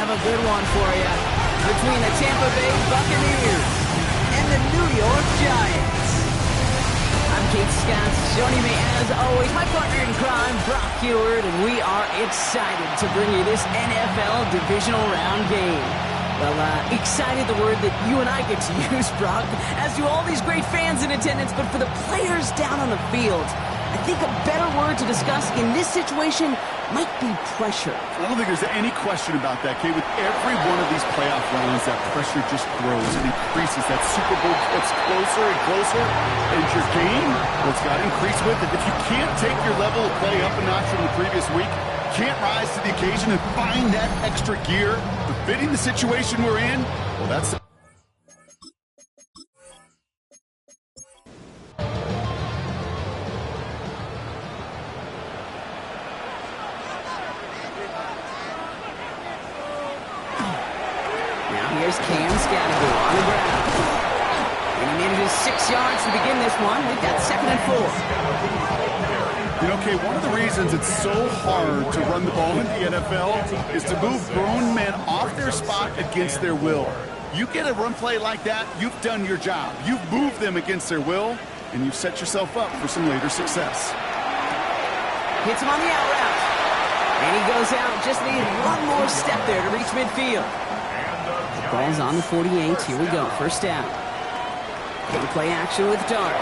have a good one for you between the Tampa Bay Buccaneers and the New York Giants. I'm Kate Scott, joining me as always, my partner in crime, Brock Heward, and we are excited to bring you this NFL Divisional Round game. Well, excited, the word that you and I get to use, Brock, as do all these great fans in attendance, but for the players down on the field, I think a better word to discuss in this situation might be pressure. I don't think there's any question about that, Kate. With every one of these playoff rounds, that pressure just grows and increases. That Super Bowl gets closer and closer, and your game, well, it's got to increase with it. If you can't take your level of play up a notch from the previous week, can't rise to the occasion and find that extra gear befitting the situation we're in, well, that's the... Here's Cam Scatterby on the ground. And he manages 6 yards to begin this one. We've got 2nd and 4. You know, Kay, one of the reasons it's so hard to run the ball in the NFL is to move grown men off their spot against their will. You get a run play like that, you've done your job. You've moved them against their will, and you've set yourself up for some later success. Hits him on the out route. And he goes out, just needed one more step there to reach midfield. Ball's on the 48. Here we go. First down. Big play action with Dart.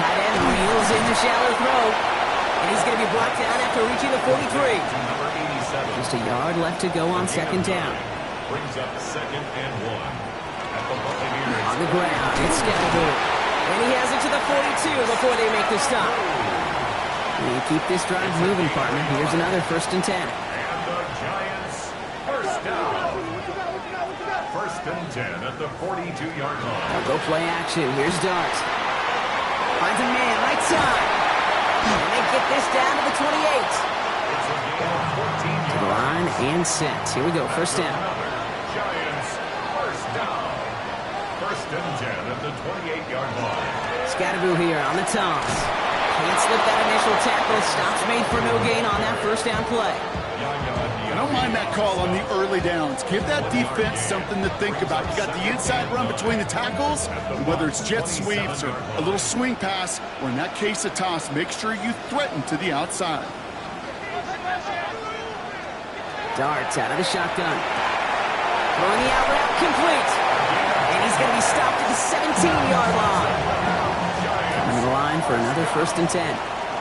Tight end wheels in the shallow throw. And he's going to be blocked out after reaching the 43. Just a yard left to go on 2nd down. Brings up 2nd and 1. On the ground. It's Scatterby. And he has it to the 42 before they make the stop. And you keep this drive moving, partner. Here's another 1st and 10. And the Giants, first down. 1st and 10 at the 42-yard line. They'll go play action. Here's Dart. Finds a man, right side. And they get this down to the 28. It's a gain of 14 To the line and set. Here we go. First down. Giants, first down. 1st and 10 at the 28-yard line. Scatterby here on the toss. Can't slip that initial tackle. Stops made for no gain on that 1st down play. I don't mind that call on the early downs. Give that defense something to think about. You got the inside run between the tackles, and whether it's jet sweeps or a little swing pass, or in that case a toss, make sure you threaten to the outside. Darts out of the shotgun. Throwing the out route complete. And he's going to be stopped at the 17-yard line. Coming to the line for another 1st and 10.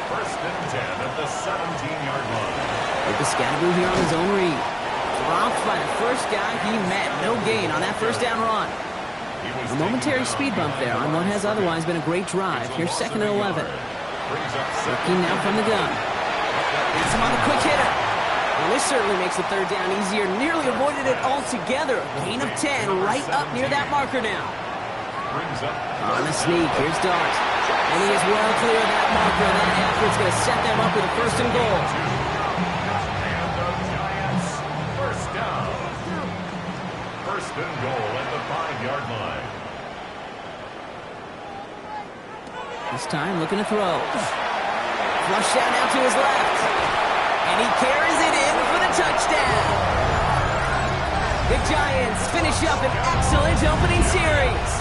1st and 10 at the 17-yard line. With the Scatterby here on his own read. Dropped by the first guy he met. No gain on that 1st down run. A momentary speed bump there on what has otherwise been a great drive. Here's 2nd and 11. Looking now from the gun. Gets him on the quick hitter. Well, this certainly makes the 3rd down easier. Nearly avoided it altogether. Gain of 10 right up near that marker now. On the sneak, here's Dart. And he is well clear of that marker. And that effort's going to set them up with a 1st and goal. And goal at the 5-yard line. This time looking to throw. Flush out now to his left. And he carries it in for the touchdown. The Giants finish up an excellent opening series.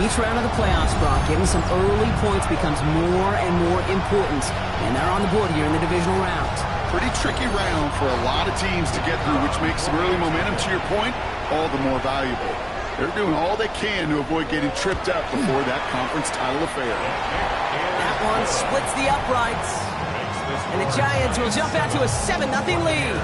Each round of the playoffs, Brock, getting some early points becomes more and more important. And they're on the board here in the divisional round. Pretty tricky round for a lot of teams to get through, which makes some early momentum, to your point, all the more valuable. They're doing all they can to avoid getting tripped up before that conference title affair. That one splits the uprights. And the Giants will jump out to a 7-0 lead.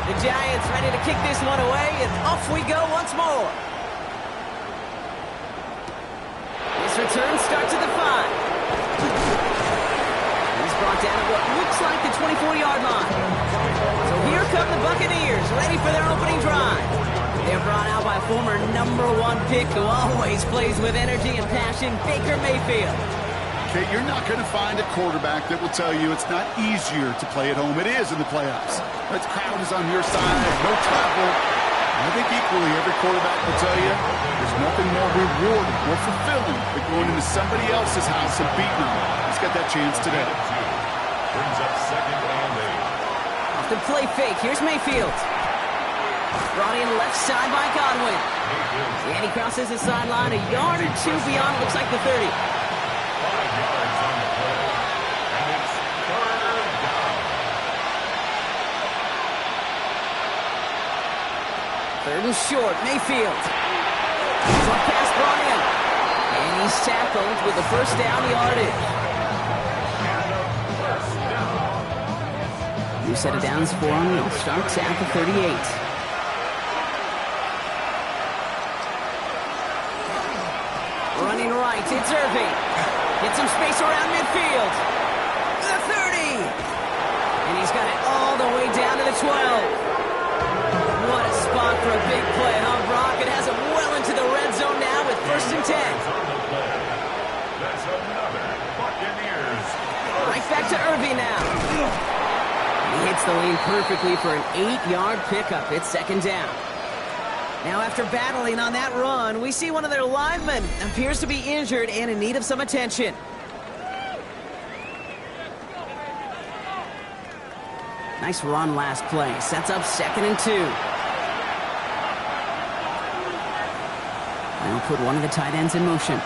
The Giants ready to kick this one away, and off we go once more. Return starts at the 5. He's brought down at what looks like the 24-yard line. So here come the Buccaneers, ready for their opening drive. They're brought out by former #1 pick who always plays with energy and passion, Baker Mayfield. Okay, you're not going to find a quarterback that will tell you it's not easier to play at home. It is in the playoffs. The crowd is on your side, no travel. I think equally every quarterback will tell you there's nothing more rewarding, more fulfilling than going into somebody else's house and beating them. He's got that chance today. Brings up second and 8. Off the play fake, here's Mayfield. Brought in left side by Godwin. And he crosses the sideline a yard or two beyond, looks like the 30. 5 yards on the play. And it's third down. Third and short, Mayfield. Short pass brought in. And he's tackled with the first down yardage. And a first down. New set of downs for him. He'll start at the 38. Running right, it's Irving. Get some space around midfield. The 30. And he's got it all the way down to the 12. What a spot for a big play, huh, Brock? It has him well into the red zone now with first and 10. That's another Buccaneers. Right back to Irving now. He hits the lane perfectly for an 8-yard pickup. It's second down. Now after battling on that run, we see one of their linemen appears to be injured and in need of some attention. Nice run last play. Sets up second and 2. They'll put one of the tight ends in motion.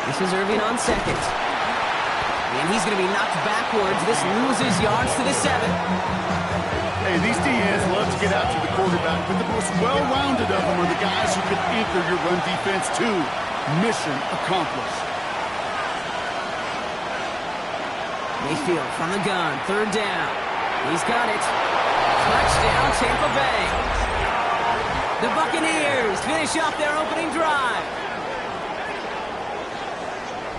This is Irving on second. And he's going to be knocked backwards. This loses yards to the 7. Hey, these DNs love to get after the quarterback, but the most well-rounded of them are the guys who can anchor your run defense too. Mission accomplished. Mayfield from the gun, third down. He's got it. Touchdown, Tampa Bay. The Buccaneers finish off their opening drive.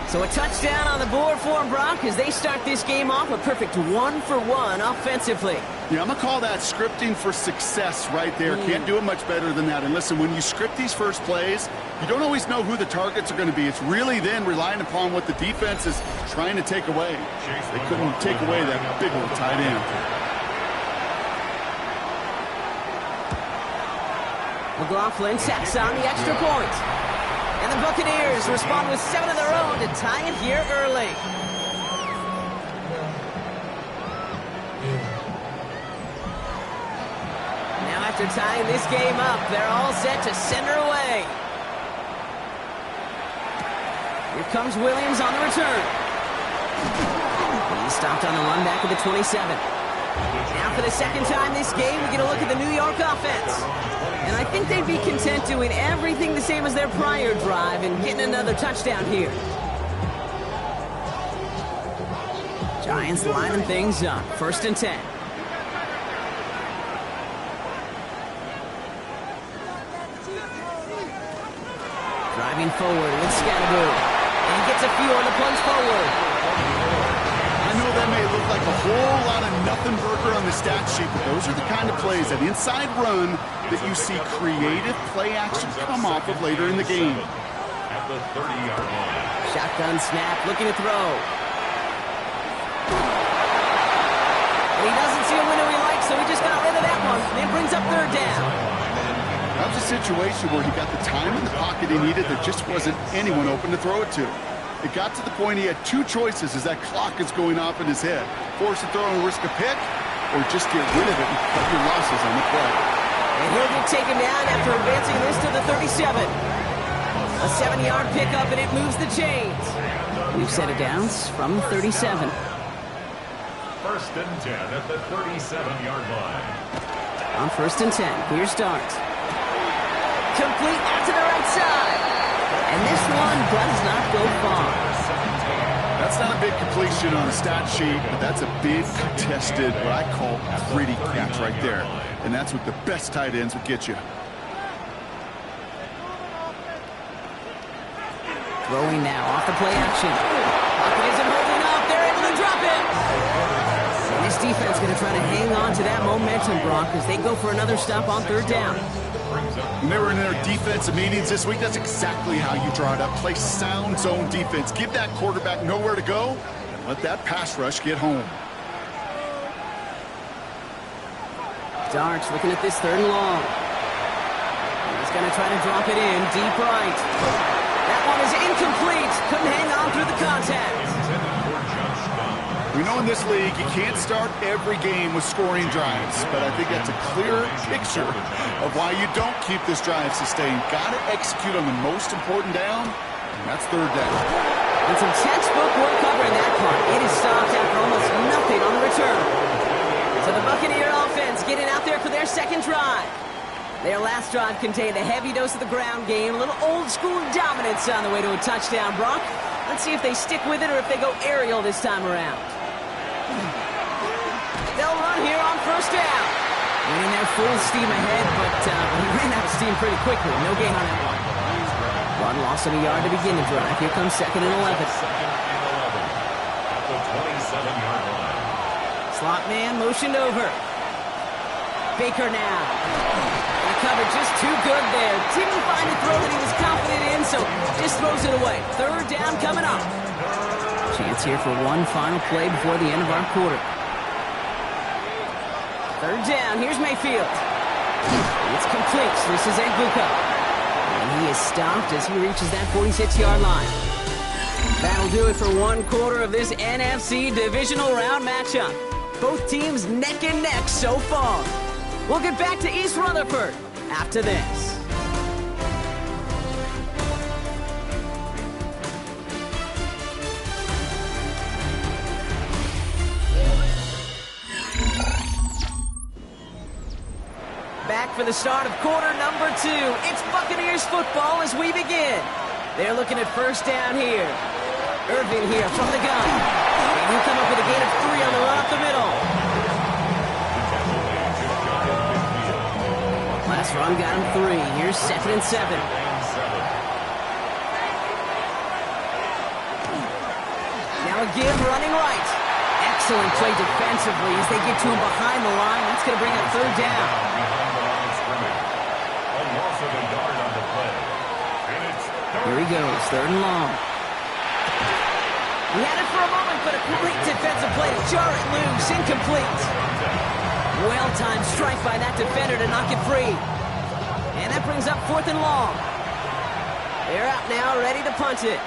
So a touchdown on the board for Brock as they start this game off a perfect 1-for-1 offensively. Yeah, I'm going to call that scripting for success right there. Can't do it much better than that. And listen, when you script these first plays, you don't always know who the targets are going to be. It's really then relying upon what the defense is trying to take away. They couldn't take away that big old tight end. McLaughlin tacks on the extra point. And the Buccaneers respond with 7 of their own to tie it here early. Now after tying this game up, they're all set to send her away. Here comes Williams on the return. He's stopped on the run back of the 27. Now for the second time this game, we get a look at the New York offense. And I think they'd be content doing everything the same as their prior drive and getting another touchdown here. Giants lining things up. First and 10. Driving forward with Ballew. And he gets a few on the plunge forward. I know that may look like a whole lot of nothing burger on the stat sheet, but those are the kind of plays, that inside run, that you see creative play action come off of later in the game. At the 30-yard line. Shotgun snap, looking to throw. And he doesn't see a window he likes, so he just got rid of that one. And it brings up third down. That was a situation where he got the time in the pocket he needed. There just wasn't anyone open to throw it to. It got to the point he had two choices as that clock is going off in his head. Force a throw and risk a pick, or just get rid of it and cut your losses on the play. And he'll get taken down after advancing this to the 37. A 7-yard pickup, and it moves the chains. We've set it downs from 37. First and 10 at the 37-yard line. On first and 10, here's Dart. Complete out to the right side. And this one does not go far. That's not a big completion on the stat sheet, but that's a big contested, what I call gritty catch right there. And that's what the best tight ends would get you. Throwing now off the play action. Pocket isn't holding up. They're able to drop it. And this defense going to try to hang on to that momentum, Brock, as they go for another stop on third down. When they were in their defensive meetings this week, that's exactly how you draw it up. Play sound zone defense. Give that quarterback nowhere to go, and let that pass rush get home. Darts looking at this 3rd and long. He's going to try to drop it in, deep right. That one is incomplete. Couldn't hang on through the contact. We know in this league you can't start every game with scoring drives, but I think that's a clear picture of why you don't keep this drive sustained. Got to execute on the most important down, and that's 3rd down. And some textbook work covering that part. It is stopped after almost nothing on the return. So the Buccaneer offense getting out there for their 2nd drive. Their last drive contained a heavy dose of the ground game, a little old-school dominance on the way to a touchdown, Brock. Let's see if they stick with it or if they go aerial this time around. They'll run here on 1st down. Running their full steam ahead, but he ran out of steam pretty quickly. No gain on that one. One loss of a yard to begin the drive. Here comes 2nd and 11. At the 27-yard line. Slot man motioned over. Baker now. The cover just too good there. Didn't find a throw that he was confident in, so just throws it away. 3rd down coming up. Chance here for one final play before the end of our quarter. 3rd down. Here's Mayfield. It's complete. This is Egbuka. And he is stopped as he reaches that 46-yard line. That'll do it for one quarter of this NFC Divisional Round matchup. Both teams neck and neck so far. We'll get back to East Rutherford after this. Back for the start of quarter number 2. It's Buccaneers football as we begin. They're looking at 1st down here. Irvin here from the gun. And he'll come up with a gain of 3 on the run up the middle. Last run got him 3. Here's 2nd and 7. Now a give running right. Excellent play defensively as they get to him behind the line. That's going to bring up 3rd down. Here he goes, 3rd and long. He had it for a moment, but a complete defensive play to jar it loose, incomplete. Well-timed strike by that defender to knock it free. And that brings up 4th and long. They're out now, ready to punt it.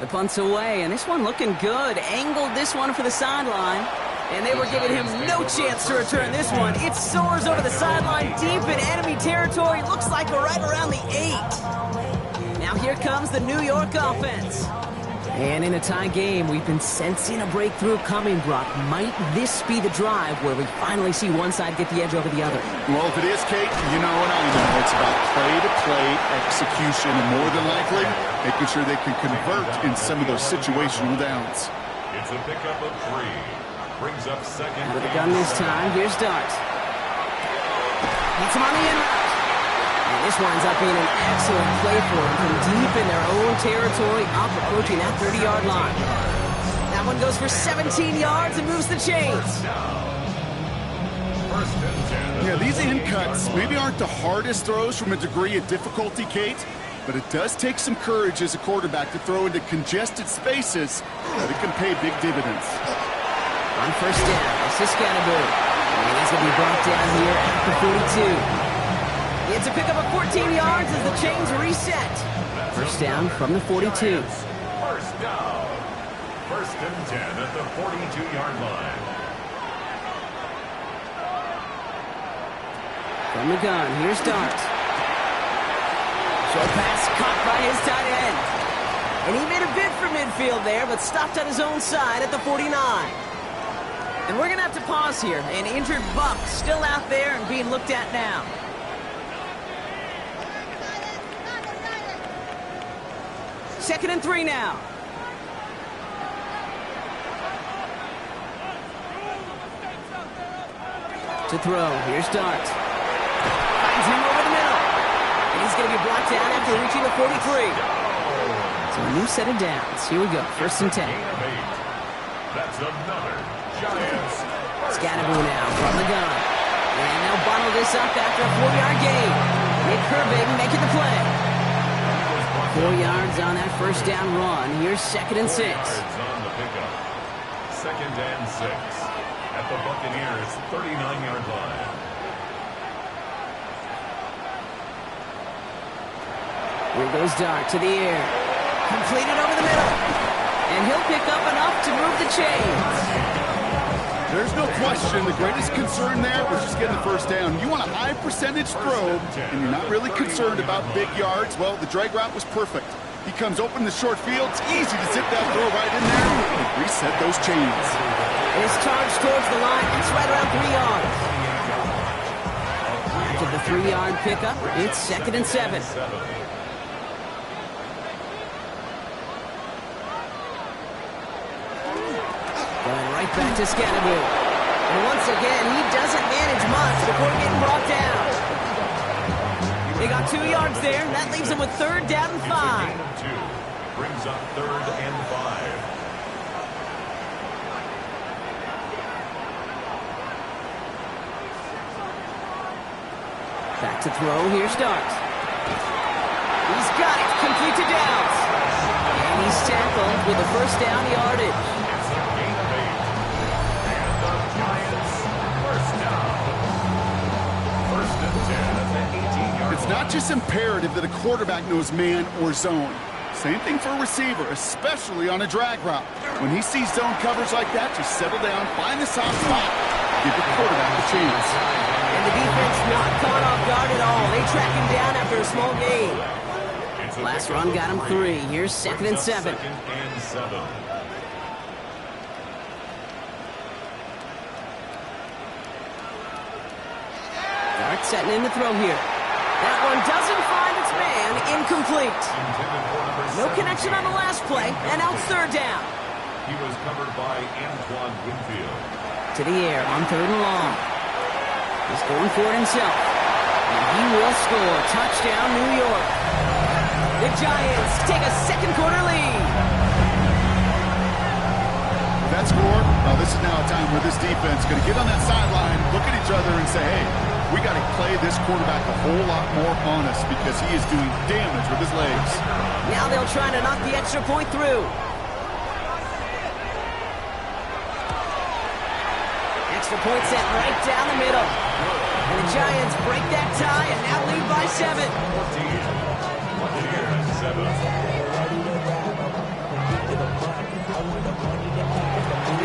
The punt's away, and this one looking good. Angled this one for the sideline. And they were giving him no chance to return this one. It soars over the sideline deep in enemy territory. Looks like we're right around the 8. Now here comes the New York offense. And in a tie game, we've been sensing a breakthrough coming, Brock. Might this be the drive where we finally see one side get the edge over the other? Well, if it is, Kate, you know what I know. It's about play-to-play execution, and more than likely, making sure they can convert in some of those situational downs. It's a pickup of 3. Brings up 2nd. With the gun this time, here's Dart. Hits him on the in route. And this winds up being an excellent play for him from deep in their own territory, up approaching that 30-yard line. That one goes for 17 yards and moves the chains. Yeah, these in cuts maybe aren't the hardest throws from a degree of difficulty, Kate, but it does take some courage as a quarterback to throw into congested spaces that it can pay big dividends. On 1st down, this is Ballew. And he's going to be brought down here at the 42. It's a pickup of 14 yards as the chains reset. 1st down from the 42. 1st down. 1st and 10 at the 42-yard line. From the gun, here's Dart. Short pass caught by his tight end. And he made a bid for midfield there, but stopped on his own side at the 49. And we're going to have to pause here. An injured Buck still out there and being looked at now. Second and 3 now. To throw, here's Dart. Finds him over the middle. And he's going to be brought down after reaching the 43. So a new set of downs. Here we go, 1st and 10. That's another Giants. Ballew now from the gun. And they'll bottle this up after a 4-yard gain. Nick Herbig making the play. 4 yards on that 1st down run. Here's 2nd and 6. On the pickup. 2nd and 6. at the Buccaneers' 39-yard line. Here goes Dart to the air. Completed over the middle. And he'll pick up enough to move the chains. There's no question the greatest concern there was just getting the first down. You want a high percentage throw, and you're not really concerned about big yards. Well, the drag route was perfect. He comes open in the short field. It's easy to zip that throw right in there and reset those chains. His charge towards the line. It's right around 3 yards. After the 3-yard pickup, it's 2nd and 7. Going right back to Ballew. And once again, he doesn't manage much before getting brought down. They got 2 yards there. That leaves them with 3rd down and 5. Brings up 3rd and 5. Back to throw. Here starts. He's got it. Complete to Downs. And he's tackled with a 1st down yardage. It's a gain of 8. And the Giants, 1st down. 1st and 10 at the 18-yard line. It's not just imperative that a quarterback knows man or zone. Same thing for a receiver, especially on a drag route. When he sees zone coverage like that, just settle down, find the soft spot, give the quarterback a chance. And the defense not caught off guard at all. They track him down after a small gain. Last run got him 3. Here's 2nd and 7. 2nd and 7. Dart setting in to throw here. That one doesn't find its man. Incomplete. No connection on the last play, and now it's 3rd down. He was covered by Antoine Winfield. To the air on 3rd and long. He's going for it himself. And he will score. Touchdown, New York. The Giants take a 2nd quarter lead. That score, well, this is now a time where this defense is going to get on that sideline, look at each other and say, hey, we got to play this quarterback a whole lot more on us because he is doing damage with his legs. Now they'll try to knock the extra point through. Extra point sent right down the middle. And the Giants break that tie and now lead by 7.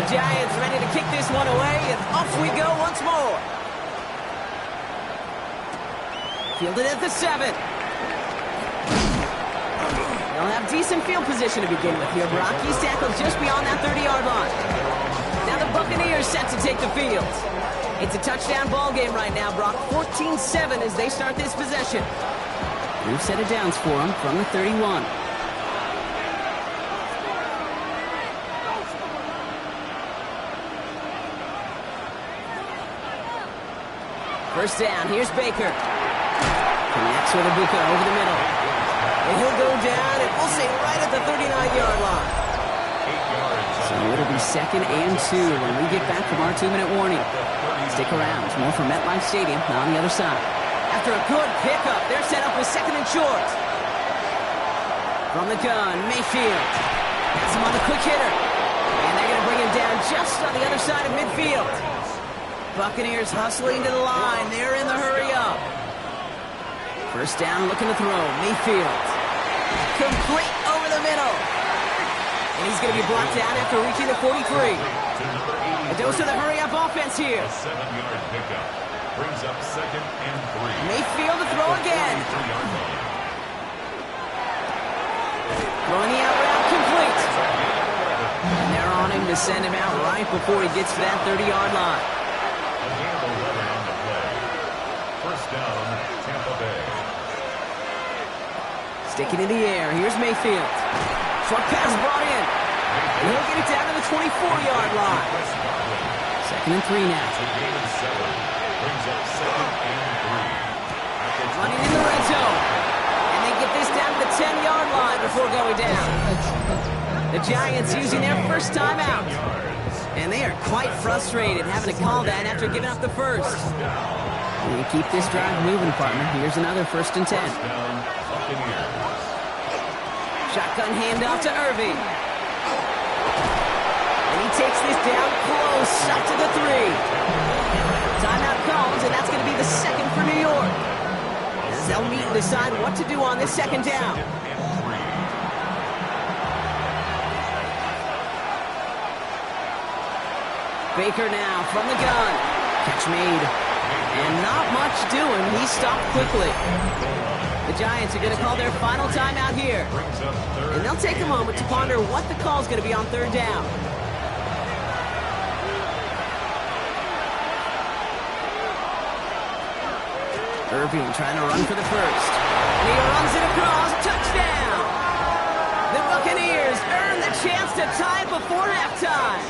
The Giants ready to kick this one away, and off we go once more. Fielded at the 7. They'll have decent field position to begin with here. Brock, he's tackled just beyond that 30-yard line. Now the Buccaneers set to take the field. It's a touchdown ball game right now, Brock. 14-7 as they start this possession. New set of downs for them from the 31. First down, here's Baker. Connects with Ibuka over the middle. And he'll go down, and we'll say right at the 39-yard line. So it'll be 2nd and 2 when we get back from our 2-minute warning. Stick around. It's more from MetLife Stadium on the other side. After a good pickup, they're set up with 2nd and short. From the gun, Mayfield. Has him on the quick hitter. And they're going to bring him down just on the other side of midfield. Buccaneers hustling to the line. They're in the hurry up. First down, looking to throw. Mayfield. Complete over the middle. And he's going to be blocked down after reaching the 43. A dose of the hurry-up offense here. A 7-yard pickup. Brings up 2nd and 3. Mayfield to throw again. Throwing the out route complete. And they're on him to send him out right before he gets to that 30-yard line. A gain of 11 on the play. First down, Tampa Bay. Sticking in the air. Here's Mayfield. Short pass brought in. And he'll get it down to the 24-yard line. 2nd and 3 now. It's a gain of 7. Brings up 2nd and 3. Running in the red zone. And they get this down to the 10-yard line before going down. The Giants using their first timeout. And they are quite frustrated having to call that after giving up the first. And you keep this drive moving, partner. Here's another 1st and 10. Shotgun handoff to Irving. And he takes this down close, up to the 3. Timeout comes, and that's going to be the second for New York. As they'll meet and decide what to do on this second down. Baker now from the gun. Catch made. And not much doing. He stopped quickly. The Giants are going to call their final timeout here. And they'll take a moment to ponder what the call is going to be on third down. Irving trying to run for the first. And he runs it across. Touchdown! The Buccaneers earn the chance to tie before halftime.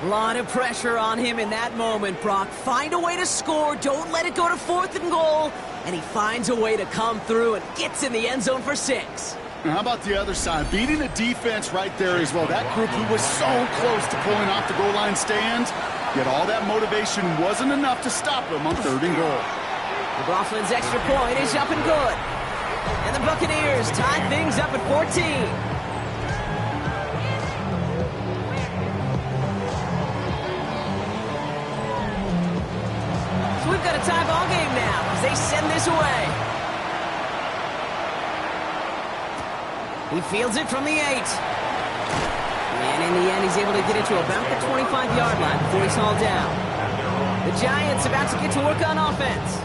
A lot of pressure on him in that moment, Brock. Find a way to score. Don't let it go to 4th and goal. And he finds a way to come through and gets in the end zone for 6. And how about the other side? Beating the defense right there as well. That group who was so close to pulling off the goal line stand, yet all that motivation wasn't enough to stop them on 3rd and goal. McLaughlin's extra point is up and good. And the Buccaneers tie things up at 14. We've got a tie ball game now as they send this away. He fields it from the 8. And in the end, he's able to get it to about the 25-yard line before he's hauled down. The Giants about to get to work on offense.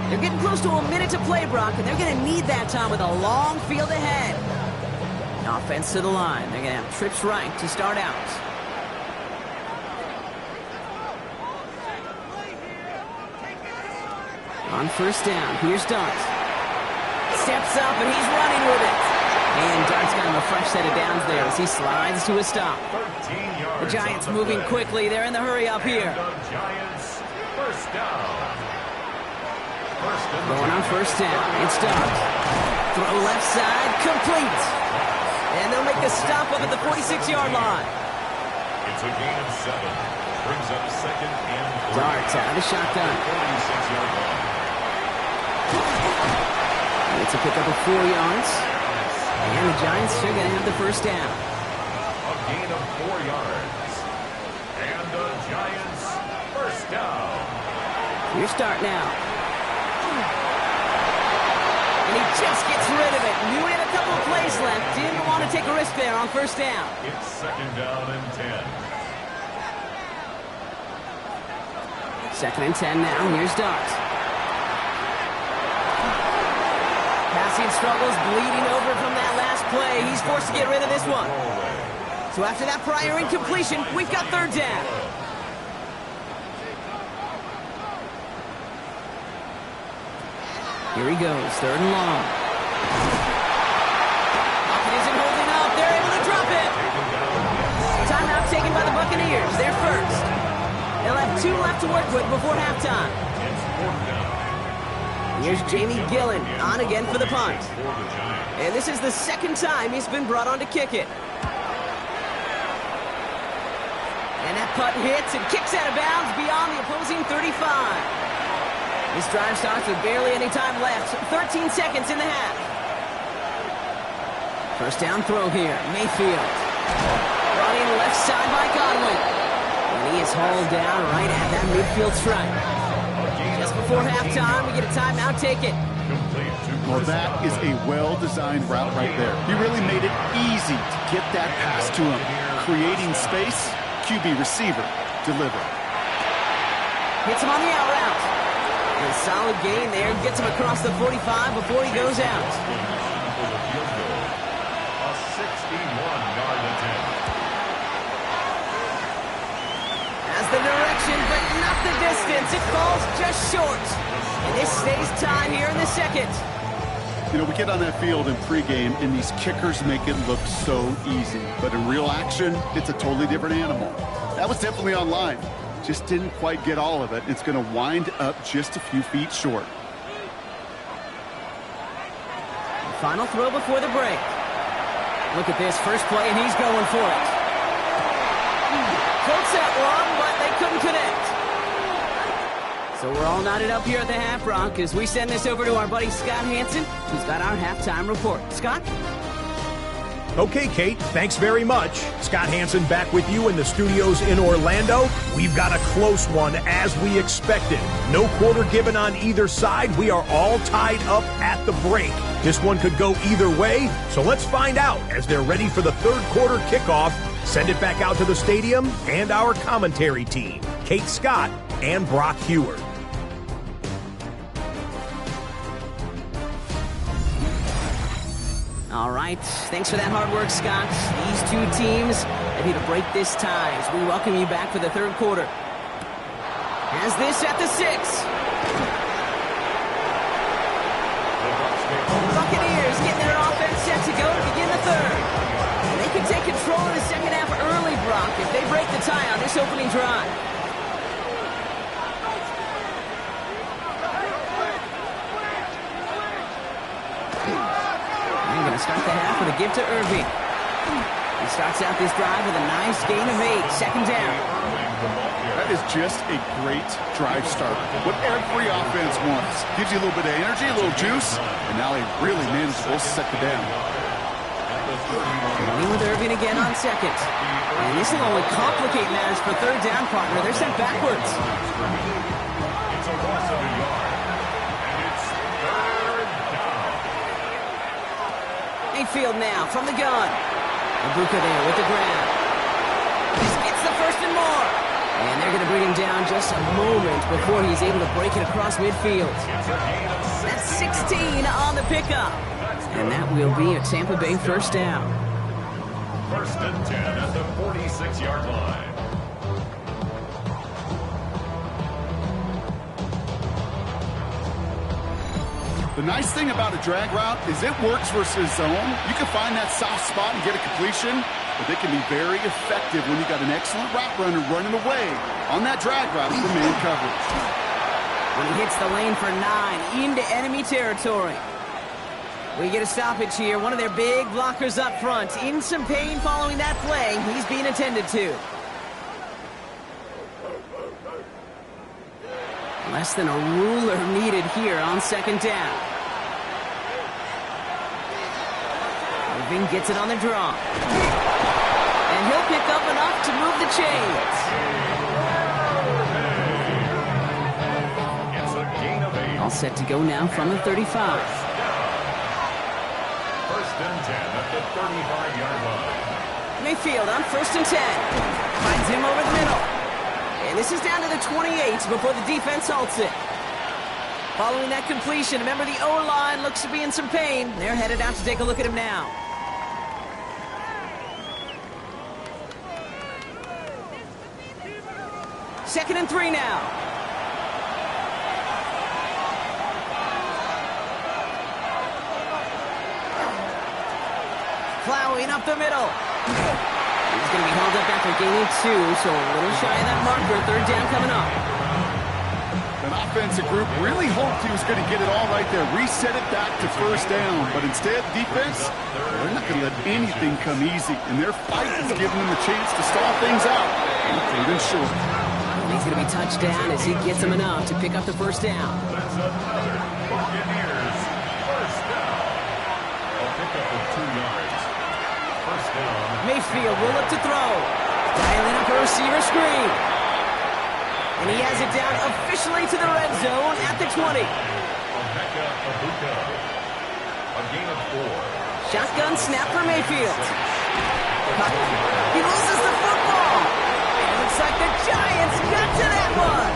They're getting close to a minute to play, Brock, and they're going to need that time with a long field ahead. Offense to the line. They're going to have trips right to start out. On first down, here's Dart. Steps up, and he's running with it. And Dart's got him a fresh set of downs there as he slides to a stop. The Giants moving quickly. They're in the hurry up here. Going on first down, it's Dart. Throw left side, complete. And they'll make the stop up at the 46-yard line. It's a gain of 7. Brings up 2nd and 3. Dart out of the shotgun. 46-yard line. It's a pickup of 4 yards. And the Giants are going to have the first down. A gain of 4 yards. And the Giants first down. Here's Dart now. And he just gets rid of it. Knew he had a couple of plays left. Didn't want to take a risk there on first down. It's 2nd down and 10. 2nd and 10 now. Here's Dart. Passing struggles, bleeding over from that last play. He's forced to get rid of this one. So after that prior incompletion, we've got third down. Here he goes, 3rd and long. Pocket isn't holding up. They're able to drop it. Timeout taken by the Buccaneers. They're first. They'll have 2 left to work with before halftime. Here's Jamie Gillen on again for the punt. And this is the 2nd time he's been brought on to kick it. And that punt hits and kicks out of bounds beyond the opposing 35. This drive starts with barely any time left. 13 seconds in the half. First down throw here. Mayfield. Running left side by Godwin. And he is hauled down right at that midfield stripe. Just before halftime, we get a timeout. Take it. Well, that is a well-designed route right there. He really made it easy to get that pass to him. Creating space, QB receiver, deliver. Hits him on the out route. And a solid gain there. Gets him across the 45 before he goes out. A 61-yard attempt. Has the direction, but not the distance. It falls just short. And this stays tied here in the 2nd. You know, we get on that field in pregame, and these kickers make it look so easy. But in real action, it's a totally different animal. That was definitely on line. Just didn't quite get all of it. It's going to wind up just a few feet short. Final throw before the break. Look at this first play, and he's going for it. Close that one, but they couldn't connect. So we're all knotted up here at the half, Brock, as we send this over to our buddy Scott Hansen, who's got our halftime report. Scott? Okay, Kate, thanks very much. Scott Hansen back with you in the studios in Orlando. We've got a close one as we expected. No quarter given on either side. We are all tied up at the break. This one could go either way, so let's find out as they're ready for the third quarter kickoff. Send it back out to the stadium and our commentary team, Kate Scott and Brock Heward. All right, thanks for that hard work, Scott. These two teams ready to break this tie as we welcome you back for the third quarter. Has this at the 6. Buccaneers getting their offense set to go to begin the third. And they can take control of the second half early, Brock, if they break the tie on this opening drive. Start the half with a give to Irving. He starts out this drive with a nice gain of 8. Second down. That is just a great drive start. What every offense wants. Gives you a little bit of energy, a little juice, and now a really manageable second down. Running with Irving again on second. And this will only complicate matters for third down, partner. They're sent backwards. It's a loss of a yard. Mayfield now from the gun. Ibuka there with the grab. He gets the first and more. And they're going to bring him down just a moment before he's able to break it across midfield. That's 16 on the pickup. And that will be a Tampa Bay first down. First and 10 at the 46-yard line. The nice thing about a drag route is it works versus zone. You can find that soft spot and get a completion, but they can be very effective when you got an excellent route runner running away on that drag route from man coverage. When he hits the lane for 9 into enemy territory. We get a stoppage here. One of their big blockers up front. In some pain following that play. He's being attended to. Less than a ruler needed here on second down. Irving gets it on the draw. And he'll pick up enough to move the chains. It's a gain of 8. All set to go now from the 35. First and 10 at the 35-yard line. Mayfield on first and 10. Finds him over the middle. And this is down to the 28 before the defense halts it. Following that completion, remember the O-line looks to be in some pain. They're headed out to take a look at him now. Second and 3 now. Plowing up the middle. He's going to be held up after gaining 2, so a little shy of that marker. Third down coming up. An offensive group really hoped he was going to get it all right there, reset it back to first down, but instead, defense, they're not going to let anything come easy, and their fight is giving them a chance to stall things out. Third and short. He's going to be touched down as he gets him enough to pick up the first down. That's another Buccaneers first down. A pickup of 2 yards. First down. Mayfield will look to throw. Dialing up a receiver screen. And he has it down officially to the red zone at the 20. Ibuka. A gain of 4. Shotgun snap for Mayfield. He loses the football. And it looks like the Giants got to that one.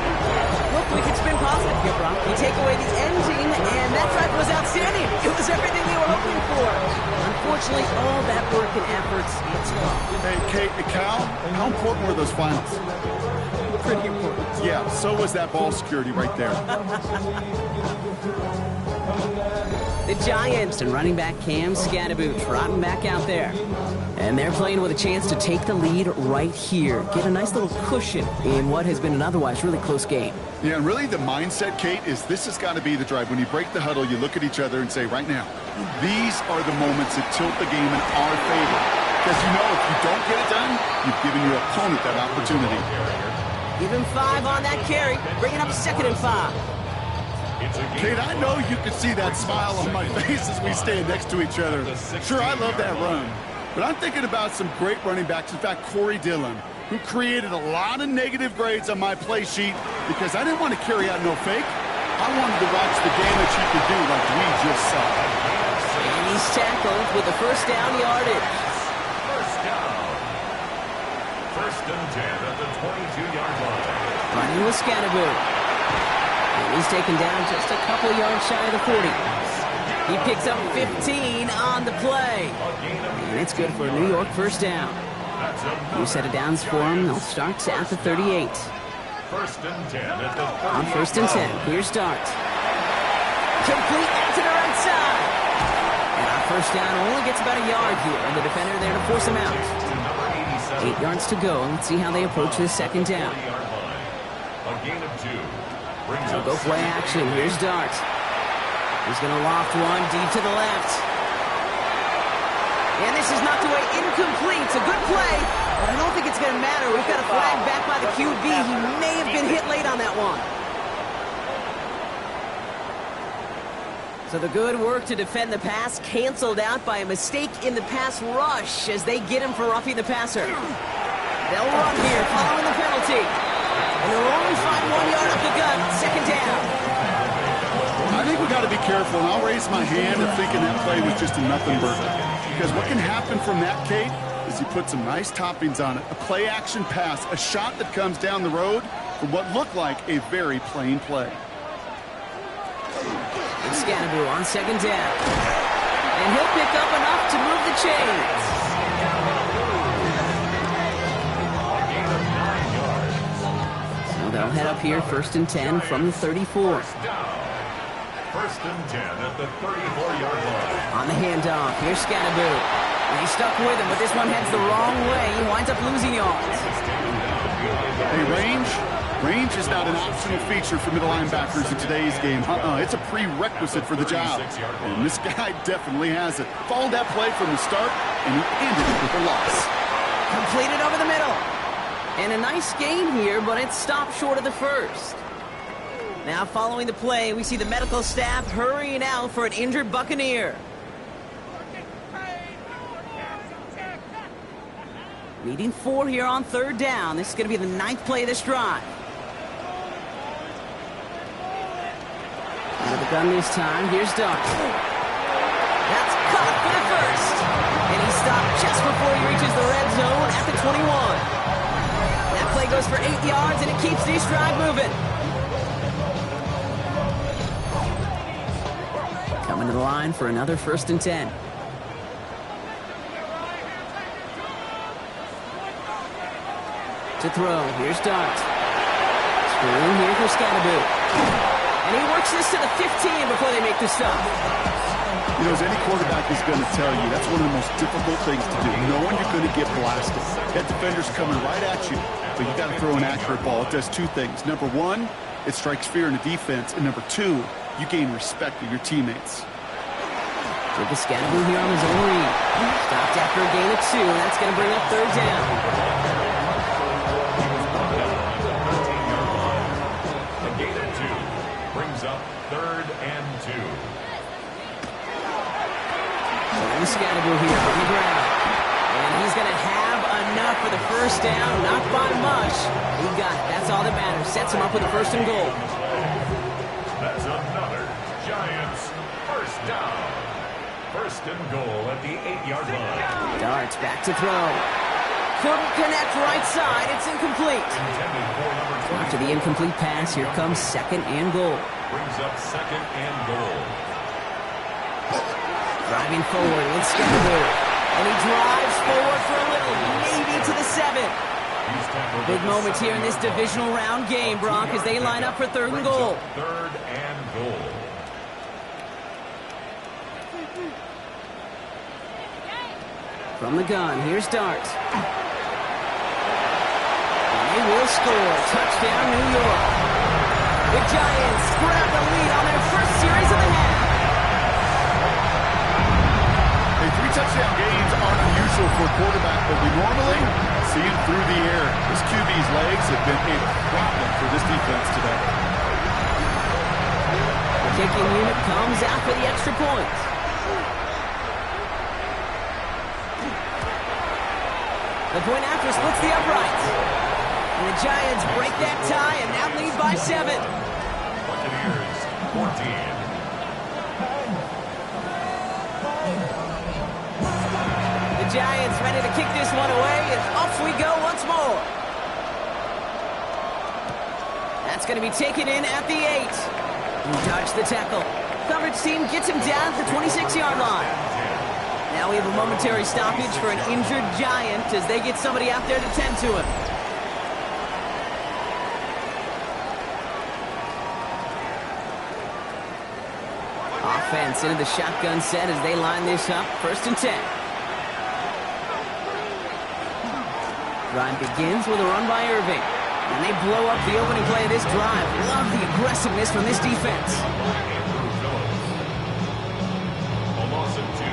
Look, we can spin positive here, Brock. You take away the ending, and that drive was outstanding. It was everything they were hoping for. Unfortunately, all that work and efforts, it's off. Hey, Kate and Cal, how important were those finals? Pretty important. Yeah, so was that ball security right there. The Giants and running back Cam Scadaboo trotting back out there. And they're playing with a chance to take the lead right here. Get a nice little cushion in what has been an otherwise really close game. Yeah, and really the mindset, Kate, is this has got to be the drive. When you break the huddle, you look at each other and say, right now, these are the moments that tilt the game in our favor. Because you know if you don't get it done, you've given your opponent that opportunity. Give him 5 on that carry. Bring it up second and 5. Kate, I know you can see that smile on my face as we stand next to each other. Sure, I love that run. But I'm thinking about some great running backs. In fact, Corey Dillon, who created a lot of negative grades on my play sheet because I didn't want to carry out no fake. I wanted to watch the damage he could do like we just saw. And he's tackled with the first down yardage. First down. First and 10 at the 22-yard line. Running with Scatterboot. And he's taken down just a couple yards shy of the 40. He picks up 15 on the play. And it's good for a New York first down. New set of downs for him. They'll start at the 38. First and 10 at the 38. On first and 10, here's Dart. Complete out to the right side. And on first down only gets about a yard here. And the defender there to force him out. 8 yards to go. Let's see how they approach this second down. A gain of 2. They'll go play action. Here's Dart. He's going to loft one deep to the left. And this is knocked away incomplete. It's a good play, but I don't think it's going to matter. We've got a flag back by the QB. He may have been hit late on that one. So the good work to defend the pass canceled out by a mistake in the pass rush as they get him for roughing the passer. They'll run here following the penalty. And they'll only find 1 yard up the gut. Second down. I think we got to be careful, and I'll raise my hand at thinking that play was just a nothing burger. Because what can happen from that, Kate, is you put some nice toppings on it. A play-action pass, a shot that comes down the road from what looked like a very plain play. It's Scatterboot on second down. And he'll pick up enough to move the chains. So they'll head up here first and 10 from the 34. First and 10 at the 34-yard line. On the handoff, here's Scatterboot. And he's stuck with him, but this one heads the wrong way. He winds up losing yards. Hey, range is not an optional feature for middle linebackers in today's game. It's a prerequisite for the job. And this guy definitely has it. Followed that play from the start, and he ended it with a loss. Completed over the middle. And a nice gain here, but it's stopped short of the first. Now following the play, we see the medical staff hurrying out for an injured Buccaneer. Needing 4 here on third down. This is going to be the 9th play of this drive. Under the gun this time, here's Dart. That's caught for the first. And he stopped just before he reaches the red zone at the 21. That play goes for 8 yards, and it keeps this drive moving. Coming to the line for another first and 10. To throw, here's Dart. Screwing here for Scatterboot. And he works this to the 15 before they make the stop. You know, as any quarterback is going to tell you, that's one of the most difficult things to do. Knowing you're going to get blasted. That defender's coming right at you, but you got to throw an accurate ball. It does 2 things. Number 1, it strikes fear in the defense. And number 2, you gain respect of your teammates. Jacob Scatterboot here on his own read. Stopped after a gain of 2, and that's going to bring up third down. A gain of 2 brings up third and 2. And Scatterboot here on the ground. And he's going to have enough for the first down. Not by much. He got it. That's all that matters. Sets him up with a first and goal. That's another Giants first down. First and goal at the 8-yard line. Darts back to throw. Couldn't connect right side. It's incomplete. After the incomplete pass, here comes second and goal. Brings up second and goal. Driving forward with Scatterboot. And he drives forward for a little, maybe to the 7. Big moment here in this divisional round game, Brock, as they line up for third and goal. Third and goal. From the gun, here's Dart. And they will score. Touchdown, New York. The Giants grab the lead on their first series of the half. Hey, 3 touchdown gains aren't unusual for a quarterback, but we normally see him through the air. This QB's legs have been a problem for this defense today. The kicking unit comes out for the extra point. The point after splits the uprights. And the Giants break that tie and now lead by 7. Buccaneers, 14. The Giants ready to kick this one away, and off we go once more. That's going to be taken in at the 8. He dodged the tackle. Coverage team gets him down at the 26-yard line. Now we have a momentary stoppage for an injured Giant as they get somebody out there to tend to him. Offense into the shotgun set as they line this up. 1st and 10. Drive begins with a run by Irving. And they blow up the opening play of this drive. Love the aggressiveness from this defense. A loss of 2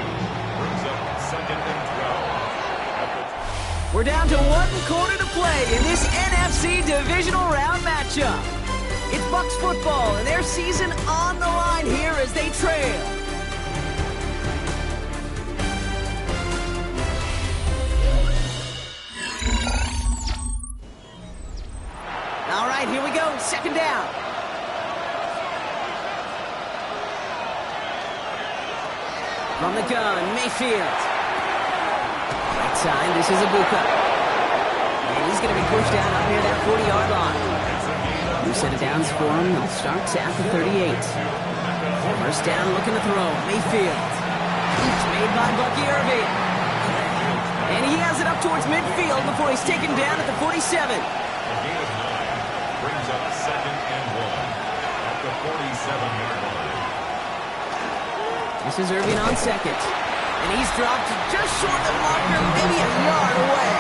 brings up 2nd and 12. We're down to 1 quarter to play in this NFC Divisional Round matchup. It's Bucs football and their season on the line here as they trail. All right, here we go. 2nd down. From the gun, Mayfield. Right side, this is Ibuka. And he's going to be pushed down up near that 40-yard line. New set of downs for him. They'll start at the 38. 1st down, looking to throw. Mayfield. It's made by Bucky Irving. And he has it up towards midfield before he's taken down at the 47. A gain of 9 brings up 2nd and 1 at the 47-yard line. This is Irving on 2nd. And he's dropped just short of the marker, maybe a yard away.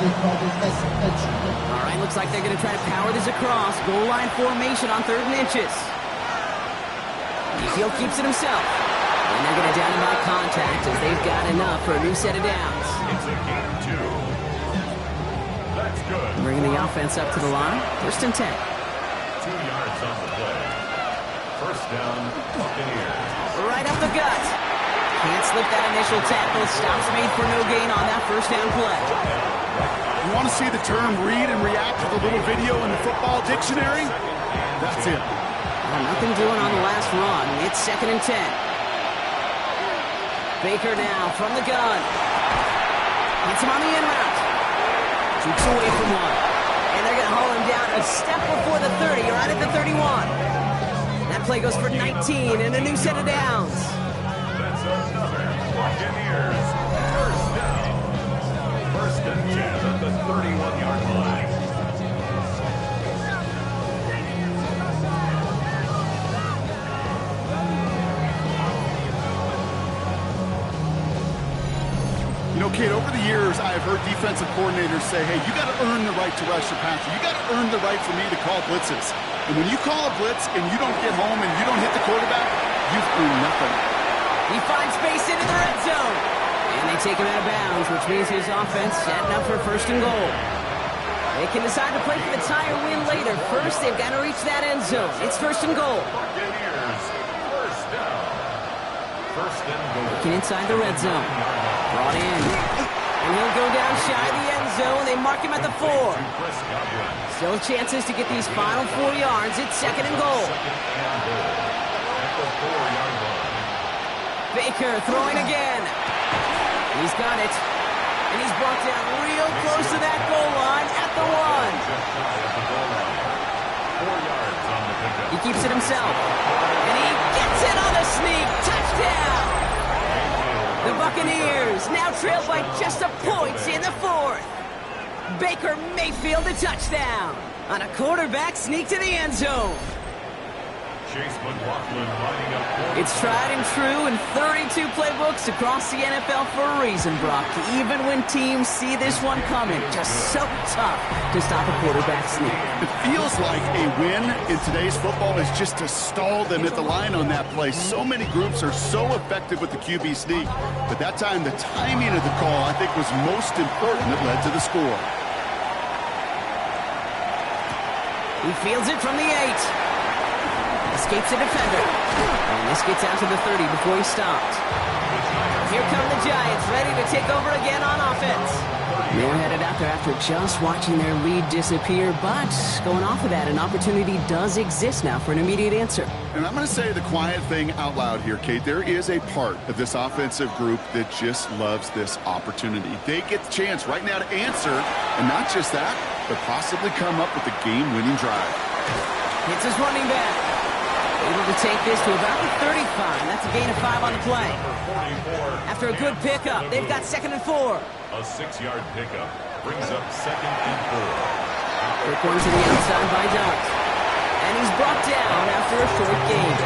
All right, looks like they're going to try to power this across. Goal line formation on 3rd and inches. Mayfield keeps it himself. And they're going to down him by contact as they've got enough for a new set of downs. It's a gain of 2. That's good. Bringing the offense up to the line. 1st and 10. 2 yards on the play. 1st down, Buccaneers. Right up the gut. Can't slip that initial tackle. Stops made for no gain on that 1st down play. You want to see the term read and react to the little video in the football dictionary? That's it. Well, nothing doing on the last run. It's 2nd and 10. Baker now from the gun. Hits him on the in route. Shoots away from one. And they're going to haul him down a step before the 30, right at the 31. That play goes for 19 and a new set of downs. That's another Buccaneers 1st down. 1st and 10 at the 31-yard line. You know, Kate, over the years, I have heard defensive coordinators say, hey, you got to earn the right to rush your passer. You got to earn the right for me to call blitzes. And when you call a blitz and you don't get home and you don't hit the quarterback, you've earned nothing. He finds space into the red zone. And they take him out of bounds, which means his offense setting up for 1st and goal. They can decide to play for the tie or win later. First, they've got to reach that end zone. It's 1st and goal. Buccaneers 1st down. 1st and goal. Looking inside the red zone. Brought in. And he'll go down shy of the end zone. They mark him at the 4. Still chances to get these final 4 yards. It's 2nd and goal. Baker throwing again. He's got it. And he's brought down real close to that goal line at the 1. He keeps it himself. And he gets it on a sneak. Touchdown. The Buccaneers now trail by just a point in the 4th. Baker Mayfield a touchdown on a quarterback sneak to the end zone. Chase McLaughlin lining up. It's tried and true in 32 playbooks across the NFL for a reason, Brock. Even when teams see this one coming, just so tough to stop a quarterback sneak. It feels like a win in today's football is just to stall them at the line on that play. So many groups are so effective with the QB sneak. But that time, the timing of the call, I think, was most important that led to the score. He fields it from the 8. escapes a defender. And this gets out to the 30 before he stops. Here come the Giants, ready to take over again on offense. They're headed out there after just watching their lead disappear, but going off of that, an opportunity does exist now for an immediate answer. And I'm going to say the quiet thing out loud here, Kate. There is a part of this offensive group that just loves this opportunity. They get the chance right now to answer, and not just that, but possibly come up with a game-winning drive. Hits his running back. Able to take this to about the 35. That's a gain of 5 on the play. After a good pickup, they've got 2nd and 4. A 6-yard pickup brings up 2nd and 4. Quick one to the outside by Dart. And he's brought down after a short gain.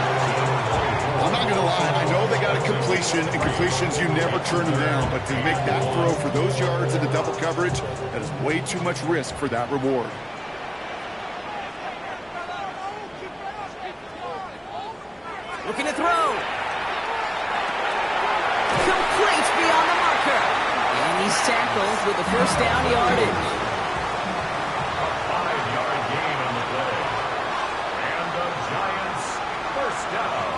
I'm not going to lie. I know they got a completion, and completions, you never turn them down. But to make that throw for those yards in the double coverage, that is way too much risk for that reward. Looking to throw. Complete beyond the marker. And he's tackled with the first down yardage. A 5-yard gain on the play. And the Giants first down.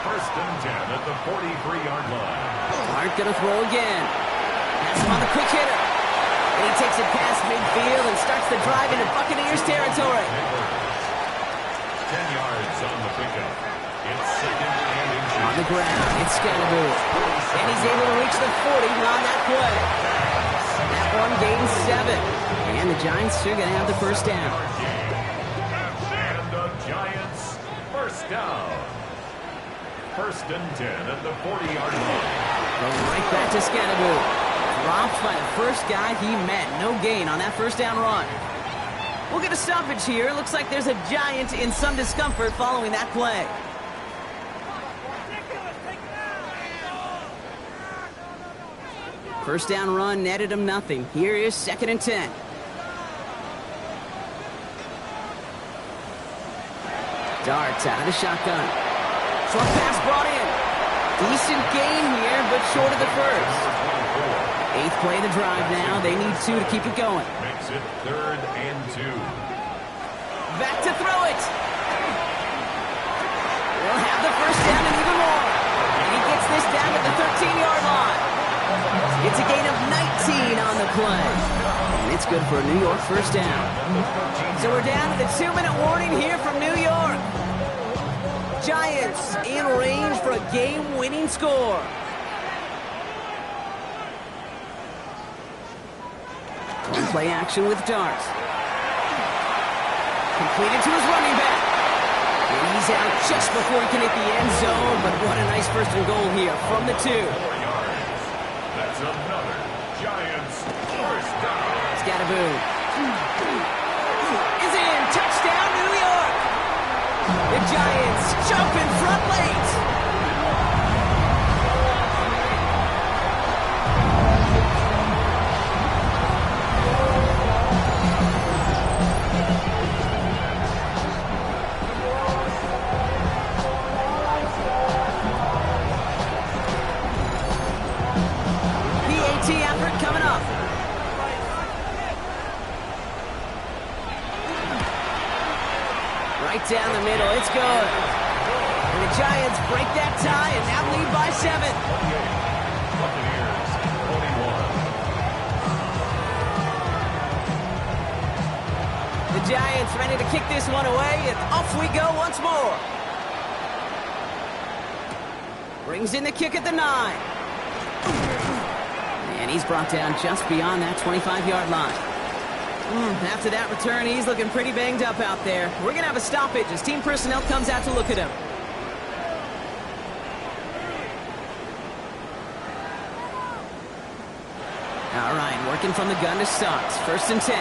1st and 10 at the 43-yard line. Hart gonna throw again. Pass him on the quick hitter. And he takes it past midfield and starts the drive into Buccaneers territory. 10 yards on the pickup. It's 2nd and inches. On the ground, it's Ballew. And he's able to reach the 40 on that play. That one gains 7. And the Giants are going to have the first down. And the Giants first down. 1st and 10 at the 40-yard line. Goes right back to Ballew. Dropped by the first guy he met. No gain on that first down run. We'll get a stoppage here. Looks like there's a Giant in some discomfort following that play. First down run netted him nothing. Here is 2nd and 10. Darts out of the shotgun. Short pass brought in. Decent gain here, but short of the first. 8th play of the drive now. They need 2 to keep it going. Makes it 3rd and 2. Back to throw it. They'll have the first down and even more. And he gets this down at the 13-yard line. It's a gain of 19 on the play. And it's good for a New York first down. So we're down to the 2-minute warning here from New York. Giants in range for a game-winning score. Play action with Dart. Completed to his running back. And he's out just before he can hit the end zone, but what a nice 1st and goal here from the 2. 4 yards. That's another Giants first down. Ballew is in. Touchdown, New York. The Giants jump in front late. Effort coming up. Right down the middle, it's good. And the Giants break that tie and now lead by 7. Buccaneers 21. The Giants ready to kick this one away, and off we go once more. Brings in the kick at the 9. And he's brought down just beyond that 25-yard line. After that return, he's looking pretty banged up out there. We're going to have a stoppage as team personnel comes out to look at him. All right, working from the gun to start. 1st and 10.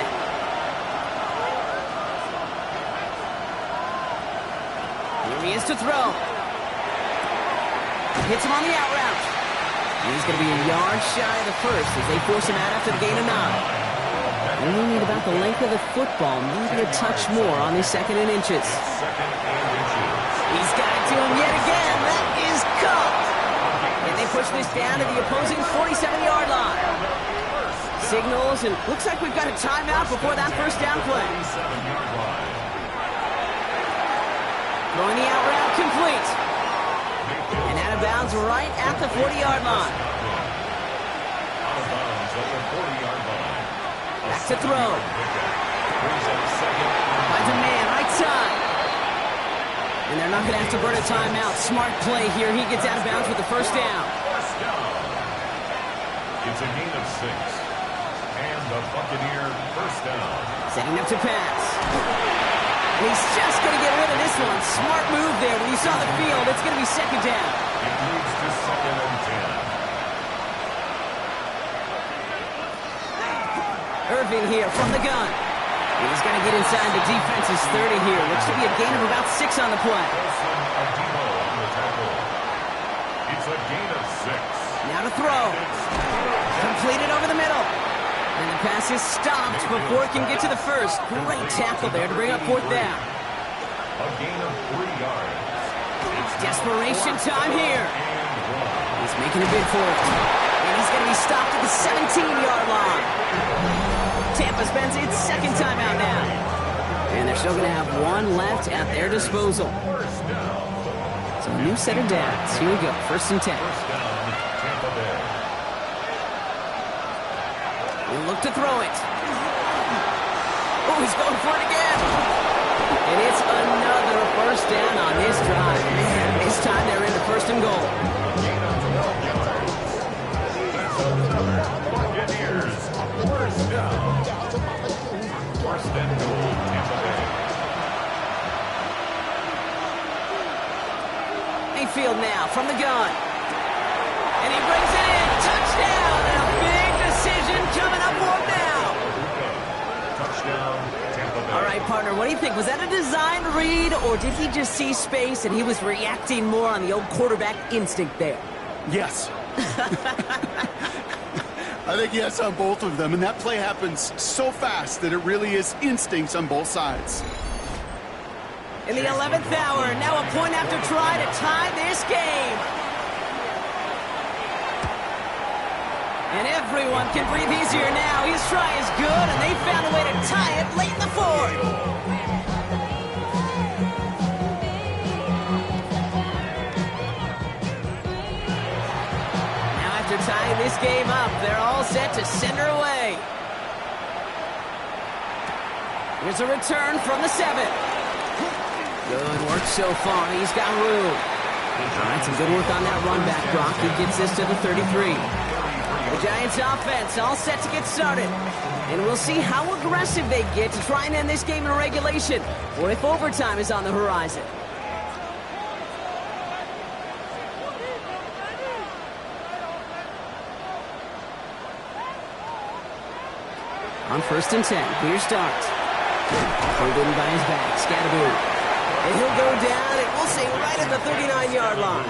Here he is to throw. Hits him on the out route. He's going to be a yard shy of the first as they force him out after the gain of 9. Only need about the length of the football, maybe a touch more on his 2nd and inches. He's got it to him yet again. That is caught. And they push this down to the opposing 47-yard line. Signals, and looks like we've got a timeout before that first down play. Throwing the out route complete. And out of bounds right at the 40-yard line. Out of bounds at the 40-yard line. Back to throw. Finds a man, right side. And they're not going to have to burn a timeout. Smart play here. He gets out of bounds with the first down. First down. It's a gain of 6. And the Buccaneer first down. Setting up to pass. And he's just going to get rid of this one. Smart move there. When you saw the field, it's going to be second down. It moves to 2nd and 10. Irving here from the gun. He's going to get inside the defense's 30 here. Looks to be a gain of about 6 on the play. It's a gain of 6. Now to throw. Completed over the middle. And the pass is stopped before it can get to the first. Great tackle there to bring up 4th down. A gain of 3 yards. Desperation time here. He's making a bid for it. And he's going to be stopped at the 17-yard line. Tampa spends its second timeout now. And they're still going to have one left at their disposal. So a new set of downs. Here we go. 1st and 10. First down, Tampa Bay. We'll look to throw it. Oh, he's going for it again. And it's another first down on this drive. Man, this time they're into 1st and goal. Buccaneers, first down. 1st and goal, Tampa Bay. Mayfield now from the gun. And he brings it in. Touchdown. And a big decision coming up for him now. Touchdown, Tampa Bay. All right, partner, what do you think? Was that a designed read, or did he just see space and he was reacting more on the old quarterback instinct there? Yes. I think yes on both of them, and that play happens so fast that it really is instincts on both sides. In the 11th hour, now a point after try to tie this game. And everyone can breathe easier now. His try is good, and they found a way to tie it late in the 4th. Tying this game up, they're all set to send her away. Here's a return from the 7. Good work so far. He's got room. All right, some good work on that run back, Brock. He gets this to the 33. The Giants offense all set to get started. And we'll see how aggressive they get to try and end this game in regulation, or if overtime is on the horizon. On 1st and 10, here's Dart. Pulled in by his back, Scatteroo. And he'll go down, and we'll say right at the 39-yard line.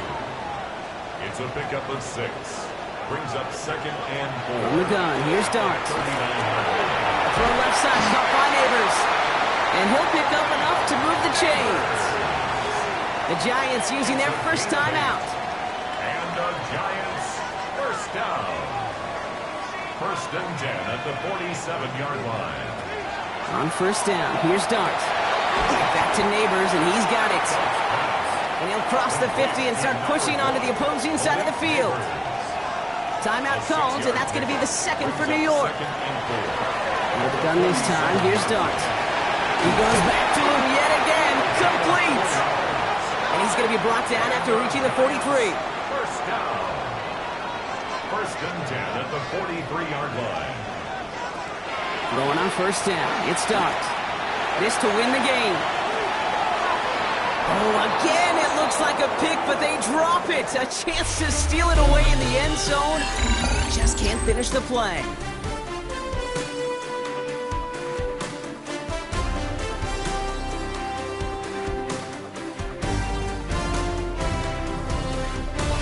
It's a pickup of 6. Brings up 2nd and 4. From the gun, here's Dart. Throw left side, caught by Neighbors. And he'll pick up enough to move the chains. The Giants using their first timeout. And the Giants first down. 1st and 10 at the 47-yard line. On 1st down, here's Dart. Back to Neighbors, and he's got it. And he'll cross the 50 and start pushing onto the opposing side of the field. Timeout called, and that's going to be the 2nd for New York. With the gun this time, here's Dart. He goes back to him yet again, complete. And he's going to be brought down after reaching the 43. First down. 1st and 10 at the 43-yard line. Going on 1st down, it's Dart. This to win the game. Oh, again, it looks like a pick, but they drop it. A chance to steal it away in the end zone. Just can't finish the play.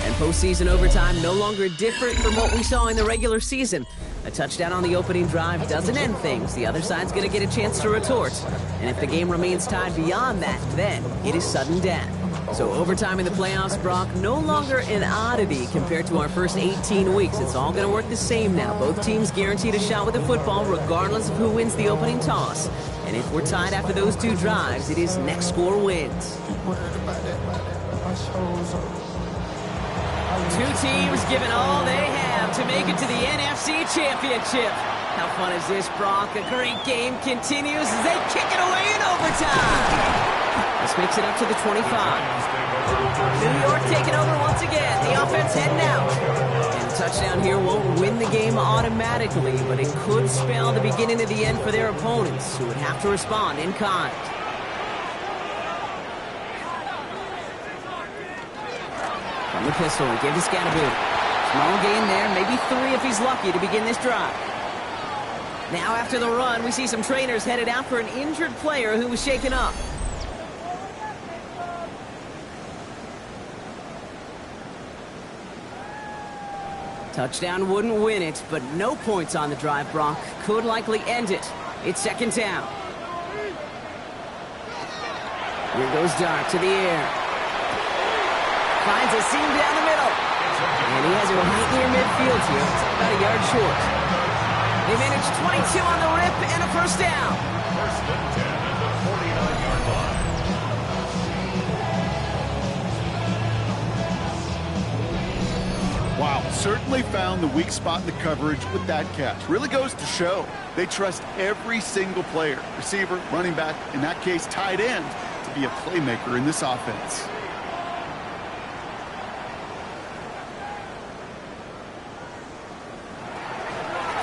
And postseason overtime no longer different from what we saw in the regular season. A touchdown on the opening drive doesn't end things. The other side's going to get a chance to retort. And if the game remains tied beyond that, then it is sudden death. So overtime in the playoffs, Brock, no longer an oddity compared to our first 18 weeks. It's all going to work the same now. Both teams guaranteed a shot with the football regardless of who wins the opening toss. And if we're tied after those two drives, it is next score wins. Two teams giving all they have to make it to the NFC Championship. How fun is this, Brock? A great game continues as they kick it away in overtime. This makes it up to the 25. New York taking over once again. The offense heading out. And a touchdown here won't win the game automatically, but it could spell the beginning of the end for their opponents, who would have to respond in kind. From the pistol, he gave to Ballew. Small gain there, maybe 3 if he's lucky to begin this drive. Now after the run, we see some trainers headed out for an injured player who was shaken up. Touchdown wouldn't win it, but no points on the drive, Brock. Could likely end it. It's second down. Here goes Dart to the air. Finds a seam down the middle. And he has it right near midfield here. It's about a yard short. They managed 22 on the rip and a first down. First and 10 at the 49-yard line. Wow, certainly found the weak spot in the coverage with that catch. Really goes to show they trust every single player, receiver, running back, in that case tight end, to be a playmaker in this offense.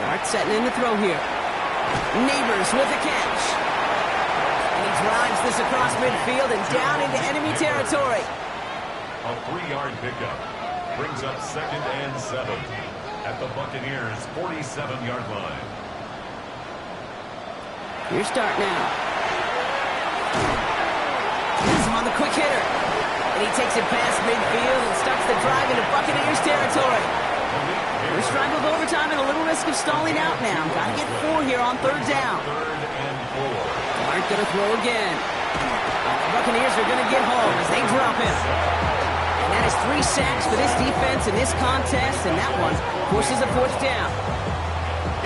Dart setting in the throw here. Neighbors with the catch. And he drives this across midfield and down into enemy territory. A 3-yard pickup brings up second and 7 at the Buccaneers' 47-yard line. Here's Dart now. He's him on the quick hitter. And he takes it past midfield and starts the drive into Buccaneers territory. First drive of overtime and a little risk of stalling out now. Got to get 4 here on third down. Third and 4. Dart going to throw again. The Buccaneers are going to get home as they drop him. And that is 3 sacks for this defense in this contest, and that one forces a fourth down.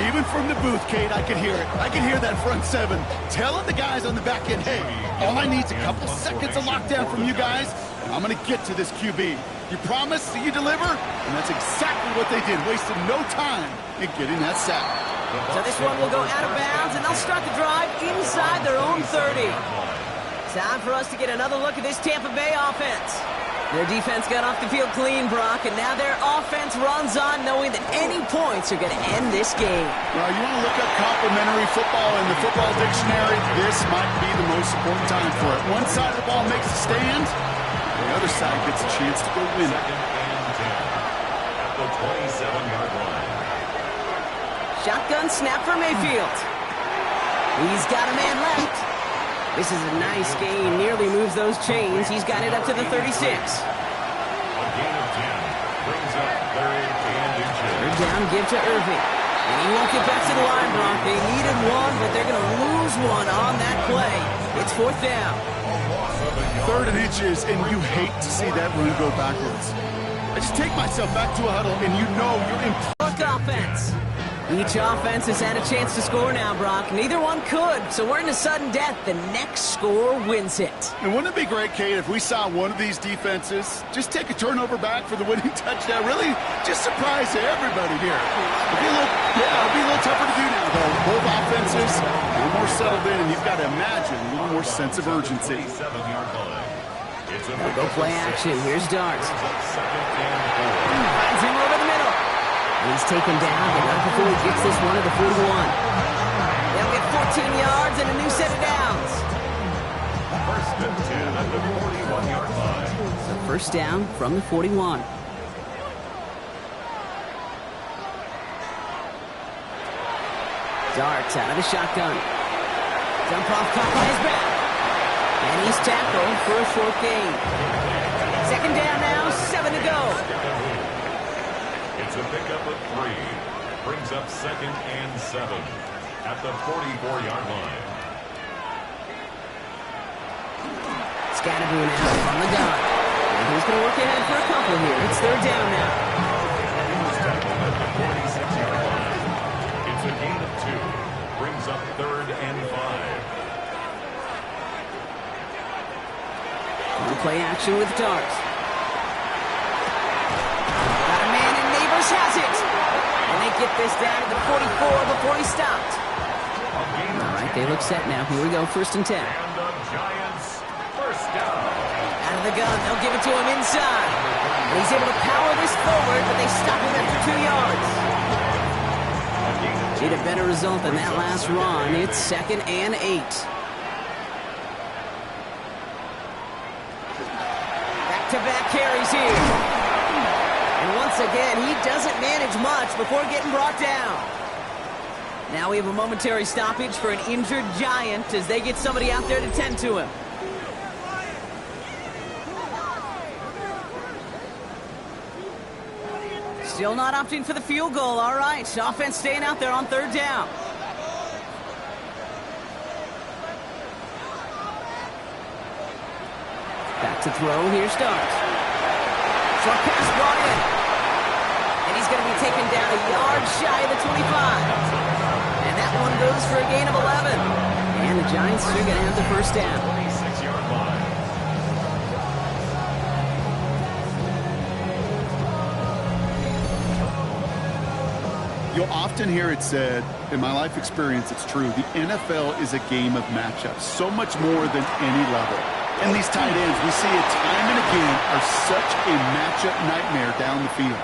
Even from the booth, Kate, I could hear it. I could hear that front 7 telling the guys on the back end, hey, all I need is a couple seconds of lockdown from you guys, and I'm going to get to this QB. You promise that you deliver? And that's exactly what they did, wasting no time in getting that sack. So this one will go out of bounds, and they'll start the drive inside their own 30. Time for us to get another look at this Tampa Bay offense. Their defense got off the field clean, Brock, and now their offense runs on knowing that any points are going to end this game. Well, you want to look up complimentary football in the football dictionary, this might be the most important time for it. One side of the ball makes a stand, the other side gets a chance to go win it. Second and 10 at the 27-yard line. Shotgun snap for Mayfield. He's got a man left. This is a nice gain, nearly moves those chains. He's got it up to the 36. A gain of 10 brings up third and inches. Third down, give to Irving. And he won't get back to the line, Brock. They needed one, but they're going to lose one on that play. It's fourth down. Third and inches, and you hate to see that run go backwards. I just take myself back to a huddle, and you know you're in. Look offense. Each offense has had a chance to score now, Brock. Neither one could, so we're in a sudden death. The next score wins it. And wouldn't it be great, Kate, if we saw one of these defenses just take a turnover back for the winning touchdown? Really just surprise everybody here. It'll be a little tougher to do now, though. Both offenses a little more settled in, and you've got to imagine a little more sense of urgency. 7-yard line. It's a Go play action. Here's Dart. second and 4. Finds him over the middle. He's taken down, but not before he gets this one to the 41. They'll get 14 yards and a new set of downs. First and 10 at the 41-yard line. So first down from the 41. Dart out of the shotgun. Jump off caught by his back. And he's tackled for a short gain. Second down now, 7 to go. It's a pickup of 3. Brings up second and 7 at the 44-yard line. Ballew now from the gun. And he's going to work ahead for a couple here. It's third down now. At the 46-yard line. It's a gain of 2. Brings up third and 5. play action with Darts. Got a man, and Neighbors has it. And they get this down to the 44 before he stopped. All right, they look set now. Here we go, 1st and 10. And the Giants, first down. Out of the gun, they'll give it to him inside. And he's able to power this forward, but they stop him after 2 yards. Need a better result than that last run. It's 2nd and 8. Back-to-back carries here. And once again, he doesn't manage much before getting brought down. Now we have a momentary stoppage for an injured Giant as they get somebody out there to tend to him. Still not opting for the field goal. All right, offense staying out there on 3rd down. Back to throw. Here starts. Short pass brought in. And he's going to be taken down a yard shy of the 25. And that one goes for a gain of 11. And the Giants are going to have the 1st down. 26-yard line. You'll often hear it said, in my life experience, it's true, the NFL is a game of matchups, so much more than any level. And these tight ends, we see it time and again, are such a matchup nightmare down the field.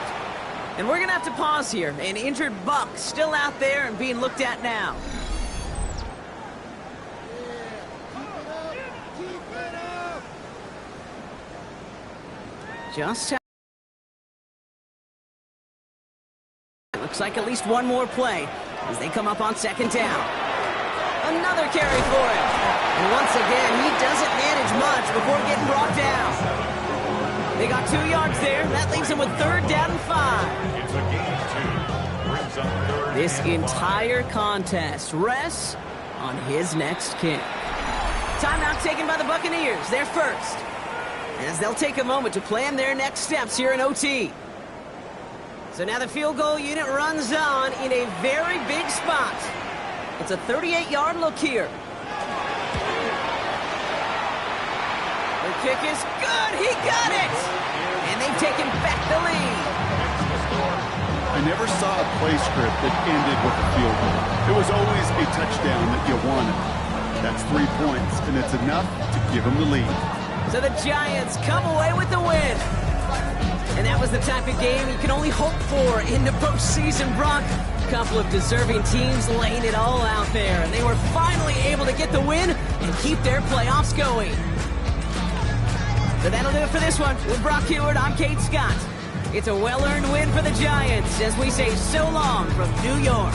And we're going to have to pause here. An injured Buck still out there and being looked at now. Just looks like at least one more play as they come up on 2nd down. Another carry for him. And once again, he doesn't manage much before getting brought down. They got 2 yards there. That leaves him with 3rd down and 5. It's a gain of 2. Brings up 3rd. This entire contest rests on his next kick. Timeout taken by the Buccaneers. They're first, as they'll take a moment to plan their next steps here in OT. So now the field goal unit runs on in a very big spot. It's a 38-yard look here. The kick is good. He got it. And they've taken back the lead. I never saw a play script that ended with a field goal. It was always a touchdown that you wanted. That's 3 points, and it's enough to give them the lead. So the Giants come away with the win. And that was the type of game you can only hope for in the postseason, Brock. A couple of deserving teams laying it all out there, and they were finally able to get the win and keep their playoffs going. So that'll do it for this one. With Brock Heward, I'm Kate Scott. It's a well-earned win for the Giants as we say so long from New York.